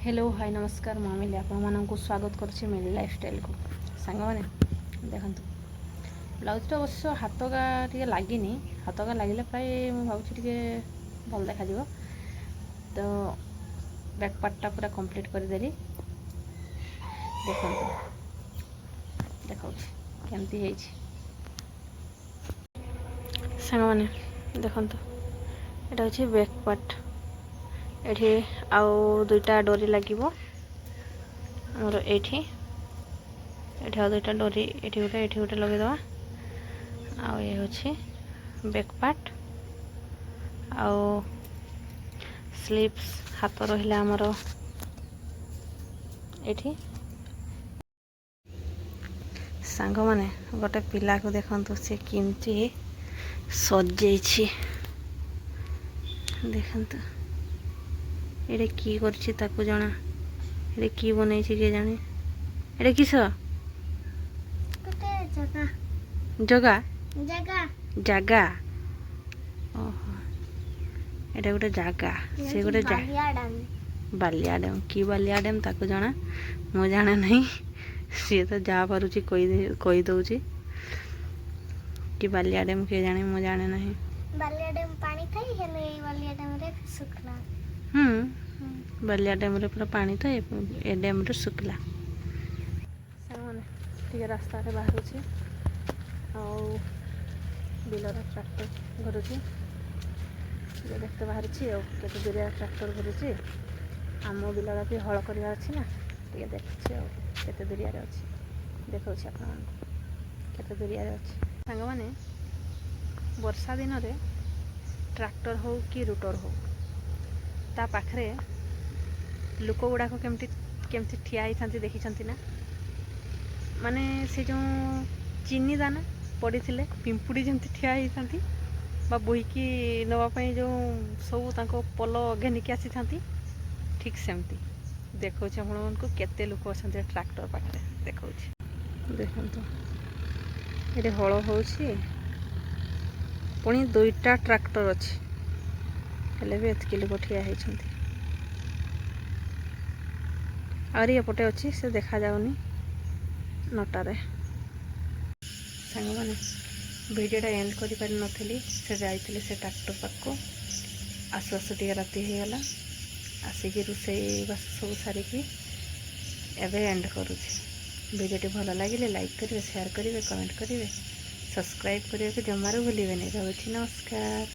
Hello hi नमस्कार ମୁଁ ମିଲି ଆପଣମାନଙ୍କୁ ସ୍ୱାଗତ କରୁଛି ମିଲି ଲାଇଫଷ୍ଟାଇଲକୁ। ସାଙ୍ଗମାନେ ଦେଖନ୍ତୁ ବ୍ଲାଉଜଟା ଅବଶ୍ୟ ହାତକା ଟିକେ ଲାଗିନି, ହାତକା ଲାଗିଲେ ପ୍ରାୟ ମୁଁ ଭାବୁଛି ଟିକେ ଭଲ ଦେଖାଯିବ। ତ ବ୍ୟାକ୍ ପାର୍ଟଟା ପୁରା କମ୍ପ୍ଲିଟ୍ କରିଦେଲି। ଦେଖନ୍ତୁ ଦେଖାଉଛି କେମିତି ହେଇଛି। ସାଙ୍ଗମାନେ ଦେଖନ୍ତୁ ଏଇଟା ହେଉଛି ବ୍ୟାକ୍ ପାର୍ଟ। एठी आउ दुईटा डोरी लगे आमर एठी आउ दुईटा डोरी एठी गोटे लगेदवा। आउ ये होछि बैक पार्ट आउ स्लीव्स हाथ रहिला आमर एठी। सांग माने गोटे पिला को देखंतु से किमती सजेछि देखंतु। एडे की करछि ताकू जाना, एडे की बनैछि के जाने। एडे किस जगह जगह जगह ओहो एडे गोटे जगह से गोटे बालिया डैम की बालिया डैम ताकू जाना मो जाना नहीं। सी तो जा पारुछि कही दउछि कि बालिया डैम के जाने मो जाने नहीं। बालिया डैम पानी थाई हेले बालिया डैम रे सुखला। बालिया डैम रे पूरा पानी था, ए डैम रे सुखला। सामने टिके रास्ता रे बाहर छी आउ बिलर ट्रैक्टर घुरुची ये देखते बाहर छी। आ केते दूरिया ट्रैक्टर घुरुची आम बिलर भी हल करवा अछि ना, टिके देखछि आ केते दूरिया रे अछि देखौछि आपन केते दूरिया रे अछि। संग माने वर्षा दिन रे ट्रैक्टर हो कि रोटर हो ता पाखरे लोक गुड़ाक केमती ठिया होती देखी ना, माने से जो चीनी दाना पड़ी थे पिंपुड़ी जमती ठिया होती बोईकी नवापाई जो सब पल घेनिकी आसी था ठीक सेमती देखा आपको केते लोक अच्छा ट्रैक्टर पाखे देखा देखु ये हल हो पुणी दुईटा ट्रैक्टर अच्छी हेले भी एतकी लोक ठिया होती। आरी एपटे अच्छी से देखा जाऊनी नटारे। सांग माने भिडियोटा एंड कर पारि नथिली से जाइथिली से ट्रैक्टर पाखको आसु आसु टिके राति हो गला आसिक रोषे बास सब सारिकी एवं एंड करुच्छी। भिडियोटी भल लगे लाइक करेंगे, शेयर करेंगे, कमेंट करेंगे, सब्सक्राइब करने को जमारू भूलें। रोची नमस्कार।